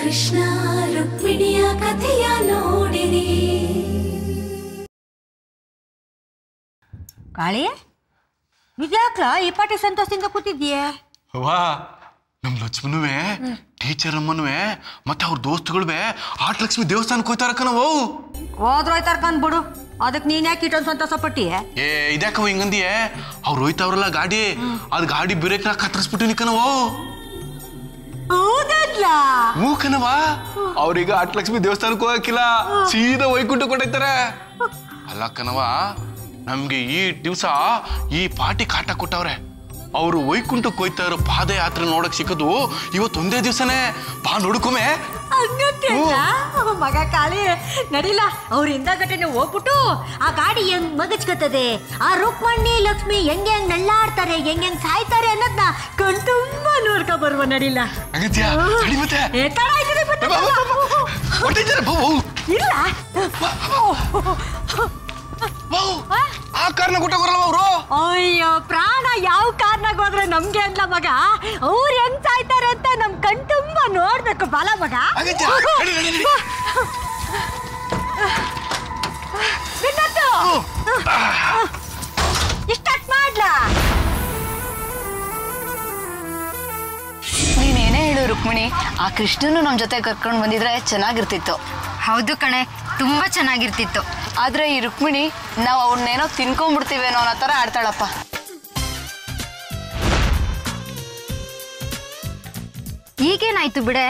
ಕೃಷ್ಣ ರುಕ್ಮಿಣಿಯ ಕಥೆಯ ನೋಡಿರಿ. ಕಾಳಿ ಇದ್ಯಾಕ್ಲ ಈ ಪಾಟಿ ಸಂತೋಷದಿಂದ ಕೂತಿದ್ಯೆ? ವಾ ನಮ್ ಲಕ್ಷ್ಮಣುವೆ ಟೀಚರ್ ಅಮ್ಮನುವೆ ಮತ್ತೆ ಅವ್ರ ದೋಸ್ತುಗಳುವೆ ಆಟ ಲಕ್ಷ್ಮಿ ದೇವಸ್ಥಾನಕ್ಕೆ ಹೋಯ್ತಾರ ಕಣವು. ಹೋದ್ರೋಯ್ತಾರ ಕಂದ್ಬಿಡು, ಅದಕ್ಕೆ ನೀನ್ ಯಾಕೆ ಇಟ್ಟೊಂದು ಸಂತೋಷ ಪಟ್ಟಿಯೇ? ಇದ್ಯಾಕವ ಹಿಂಗಂದಿಯೇ? ಅವ್ರು ಹೋಯ್ತಾವ್ರಲ್ಲ ಗಾಡಿ, ಅದ್ ಗಾಡಿ ಬ್ರೇಕ್ನ ಕತ್ತರಿಸ್ಬಿಟ್ಟಿನಿ ಕಣವು. ಹೂ ಕಣವ, ಅವ್ರೀಗ ಆಟ ಲಕ್ಷ್ಮಿ ದೇವಸ್ಥಾನಕ್ಕೆ ಹೋಗಕ್ಕಿಲ್ಲ, ಸೀದಾ ವೈಕುಂಠ ಕೊಟ್ಟೈತಾರೆ. ಅಲ್ಲ ಕಣವ, ನಮ್ಗೆ ಈ ದಿವ್ಸ ಈ ಪಾಟಿ ಕಾಟ ಕೊಟ್ಟವ್ರೆ. ಅವರು ವೈಕುಂಠಕ್ಕೆ ಹೋಯ್ತಾ ಇರೋ ಪಾದಯಾತ್ರೆ ನೋಡಕ್ ಸಿಕ್ಕದು ಇವತ್ತೊಂದೇ ದಿವ್ಸನೇ. ಬಾ ನೋಡ್ಕೊಮೆ. ಮಗ ಕಾಳಿ ನಡಿಲ್ಲ, ಅವ್ರ ಹಿಂದಗಟ್ಟೆ ಹೋಗ್ಬಿಟ್ಟು ಆ ಗಾಡಿ ಹೆಂಗ್ ಮಗಚ್ಕತ್ತದೆ, ಆ ರುಕ್ಮಣಿ ಲಕ್ಷ್ಮಿ ಹೆಂಗ್ ನಳ್ಳಾಡ್ತಾರೆ, ಹೆಂಗ್ ಸಾಯ್ತಾರೆ ಅನ್ನೋದ್ನ ಕಣ್ತುಂಬ ನೋಡ್ಕೊ ಬರುವ. ನಡಿಲ್ಲ ಇಲ್ಲ ಆ ಕಾರ್ನ ಕೊಟ್ಟ ಬರಲ್ಲ ಅವರು. ಅಯ್ಯೋ ಪ್ರಾಣ ಯಾವ ಕಾರ್ನಾಗ ಹೋದ್ರೆ ನಮ್ಗೆ ಅಲ್ಲ ಮಗ, ಅವ್ರು ಹೆಂಗ್ ಸಾಯ್ತಾರೆ ಅಂತ ನಮ್ ಕಣ್ ತುಂಬಾ ನೋಡ್ಬೇಕು ಬಾಲ ಮಗ. ಇಷ್ಟ ಮಾಡ್ಲಾ? ನೀನೇನೇ ಹೇಳು ರುಕ್ಮಿಣಿ, ಆ ಕೃಷ್ಣನು ನಮ್ ಜೊತೆ ಕರ್ಕೊಂಡು ಬಂದಿದ್ರೆ ಚೆನ್ನಾಗಿರ್ತಿತ್ತು. ಹೌದು ಕಣೆ, ತುಂಬಾ ಚೆನ್ನಾಗಿರ್ತಿತ್ತು. ಆದ್ರೆ ಈ ರುಕ್ಮಿಣಿ ನಾವು ಅವ್ರನ್ನೇನೋ ತಿನ್ಕೊಂಡ್ಬಿಡ್ತೀವೇನೋ ಅನ್ನೋ ತರ ಆಡ್ತಾಳಪ್ಪ. ಈಗೇನಾಯ್ತು ಬಿಡೆ,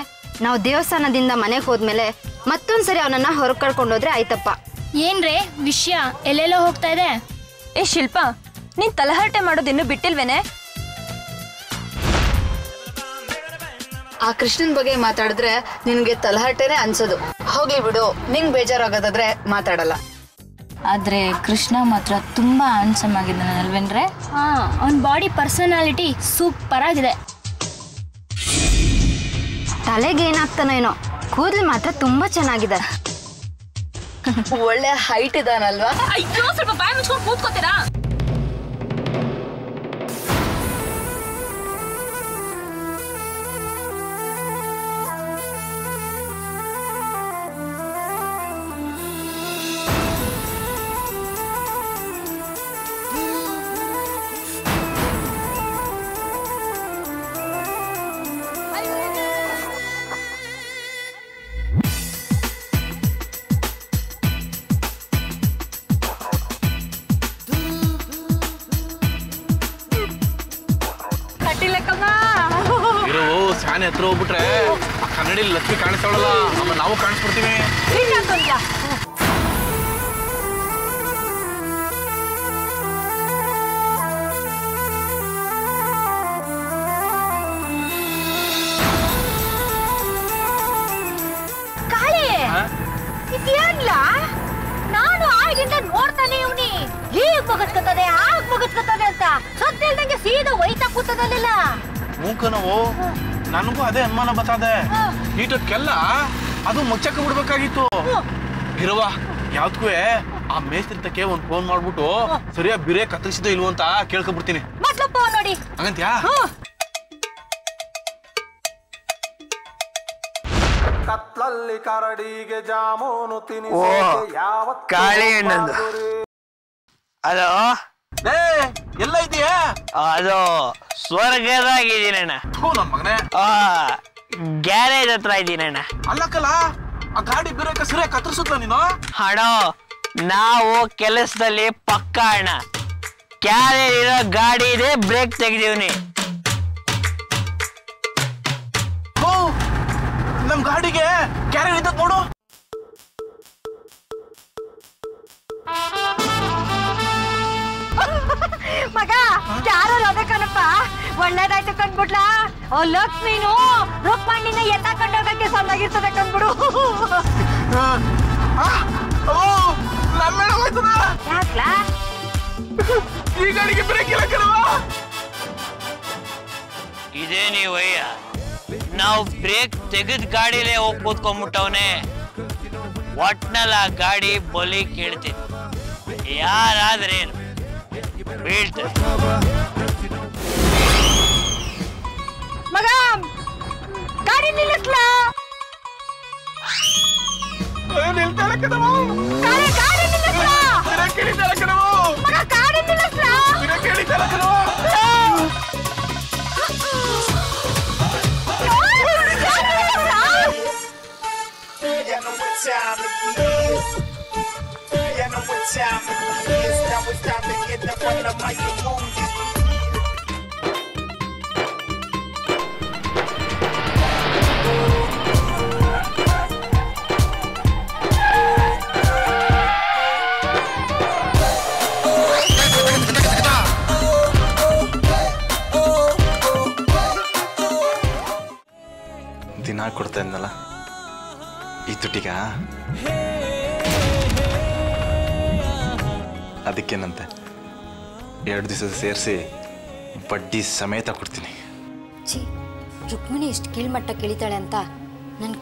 ನಾವು ದೇವಸ್ಥಾನದಿಂದ ಮನೆಗೆ ಹೋದ್ಮೇಲೆ ಮತ್ತೊಂದ್ಸರಿ ಅವನನ್ನ ಹೊರಗೆ ಕರ್ಕೊಂಡೋದ್ರೆ ಆಯ್ತಪ್ಪ. ಏನ್ರೇ ವಿಷಯ ಎಲ್ಲೆಲ್ಲೋ ಹೋಗ್ತಾ ಇದೆ? ಶಿಲ್ಪ, ನೀನ್ ತಲಹರಟೆ ಮಾಡೋದಿನ್ನು ಬಿಟ್ಟಿಲ್ವೇನೆ? ಆ ಕೃಷ್ಣನ್ ಬಗ್ಗೆ ಮಾತಾಡಿದ್ರೆ ನಿನ್ಗೆ ತಲಹಟೆನೆ ಅನ್ಸೋದು. ಹೋಗ್ಲಿ ಬಿಡು, ನಿಂಗ್ ಬೇಜಾರಾಗೋದಾದ್ರೆ ಮಾತಾಡಲ್ಲ. ಆದ್ರೆ ಕೃಷ್ಣ ಮಾತ್ರ ತುಂಬಾ ಹ್ಯಾಂಡ್ಸಮ್ ಆಗಿದ್ದಾನೆ ಅಲ್ವೇನ್ರೆ? ಅವನ ಬಾಡಿ ಪರ್ಸನಾಲಿಟಿ ಸೂಪರ್ ಆಗಿದೆ. ತಲೆಗೆ ಏನಾಗ್ತಾನೋ ಏನೋ, ಕೂದಲು ಮಾತ್ರ ತುಂಬಾ ಚೆನ್ನಾಗಿದೆ. ಒಳ್ಳೆ ಹೈಟ್ ಇದಾನಲ್ವಾ? ಅಯ್ಯೋ, ಸ್ವಲ್ಪ ಬಾಯಿ ಮುಚ್ಕೊಂಡು ಕೂತ್ಕೋತೀರಾ? ಫ್ಯಾನ್ ಹತ್ರ ಹೋಗ್ಬಿಟ್ರೆ ಆ ಕನ್ನಡಿ ಲಕ್ಷ್ಮಿ ಕಾಣಿಸ್ತಾವಳಲ್ಲ, ಆಮೇಲೆ ನಾವು ಕಾಣಿಸ್ಬಿಡ್ತೀವಿ. ಕಾಳಿ ಇದೇನ್ಲ? ನಾನು ಆಗಿಂದ ನೋಡ್ತಾನೆ ಇವ್ನಿ ಹೀಗ್ ಮುಗಿಸ್ಕೊತದೆ ಆಗ ಮುಗಿಸ್ಕೊತದೆ ಅಂತ, ಸತ್ತಿಲ್ದಂಗೆ ಸೀದಾ ಒಯ್ತಾ ಕೂತದಲ್ಲಿಲ್ಲ. ಮೂಕನವು ನನಗೂ ಅದೇ ಅನುಮಾನ ಬರ್ತದೆ. ಈಟಕ್ಕೆಲ್ಲ ಅದು ಮುಚ್ಚಕ್ಕೆ ಬಿಡ್ಬೇಕಾಗಿತ್ತು. ಇರುವ ಯಾವ್ದಕ್ಕೂ ಆ ಮೇಸ್ತ್ರಿತಕ್ಕೆ ಒಂದ್ ಫೋನ್ ಮಾಡ್ಬಿಟ್ಟು ಸರಿಯಾಗಿ ಬಿರೆ ಕತ್ತರಿಸಿದ ಇಲ್ವ ಅಂತ ಕೇಳ್ಕೊಂಡ್ಬಿಡ್ತೀನಿ. ನೋಡಿ ಹಂಗಂತ್ಯಾ? ಕತ್ಲಲ್ಲಿ ಕರಡಿಗೆ ಜಾಮೂನು ಕಾಳಿ ಹಣ್ಣಂದು. ಹಲೋ, ಎಲ್ಲ ಇದೆಯಾ? ಅದು ಸ್ವರ್ಗದಾಗಿದ್ದೀನಣ್ಣ. ನನ್ ಮಗನೇ, ಗ್ಯಾರೇಜ್ ಹತ್ರ ಇದ್ದೀನಣ್ಣ. ಅಲ್ಲಕ್ಕಲ್ಲ ಆ ಗಾಡಿ ಬಿರೇಕ ಸರಿಯಾಗಿ ಕತ್ತರಿಸುತ್ತ ನೀನು? ಅಣ್ಣ, ನಾವು ಕೆಲಸದಲ್ಲಿ ಪಕ್ಕ ಅಣ್ಣ. ಗ್ಯಾರೇಜ್ ಇರೋ ಗಾಡಿ ಇದೆ, ಬ್ರೇಕ್ ತೆಗ್ದೀವ್ನಿ. ನಮ್ ಗಾಡಿಗೆ ಕ್ಯಾರೇಜ್ ಇದ್ದ ನೋಡು. ಮಗ ಯಾರು ಅದಕ್ಕನಪ್ಪ, ಒಳ್ಳೇದಾಯ್ತು ಕಂಡ್ಬಿಡ್ಲಾ. ಓ ಲಕ್ಷ್ಮೀನು ರುಕ್ಮಣಿನ ಎತ್ತಾಕೊಂಡೋಗಕ್ಕೆ ಸಣ್ಣಾಗಿರ್ತದೆ ಕಂಡ್ಬಿಡು. ಯಾಕ್ಲಾ? ಈ ಗಾಡಿಗೆ ಬ್ರೇಕ್ ಇಲ್ಲ ಕಣವ. ಇದೇ ನೀವಯ್ಯ, ನಾವು ಬ್ರೇಕ್ ತೆಗೆದ್ ಗಾಡಿಲೇ ಹೋಗಿ ಕೂತ್ಕೊಂಡ್ಬಿಟ್ಟವನೆ. ಒಟ್ನಲ್ಲ ಗಾಡಿ ಬಲಿ ಕೇಳ್ತೀನಿ, ಯಾರಾದ್ರೇನು ಬೀಳ್ತಾರೆ. ಮಗ ಗಾಡಿ ನಿಲ್ಲಿಸ್ಲಾ? ದಿನ ಕೊಡ್ತಾ ಇದ್ನಲ್ಲ ಈ ತುಟಿಗ ಅದಕ್ಕೇನಂತೆ 2 ದಿವಸ ಸೇರಿಸಿ ಬಡ್ಡಿ ಸಮೇತ ಕೊಡ್ತೀನಿ. ರುಕ್ಮಿಣಿ ಎಷ್ಟು ಕೀಳ್ಮಟ್ಟ ಕೇಳಿತಾಳೆ ಅಂತ ನನ್ನ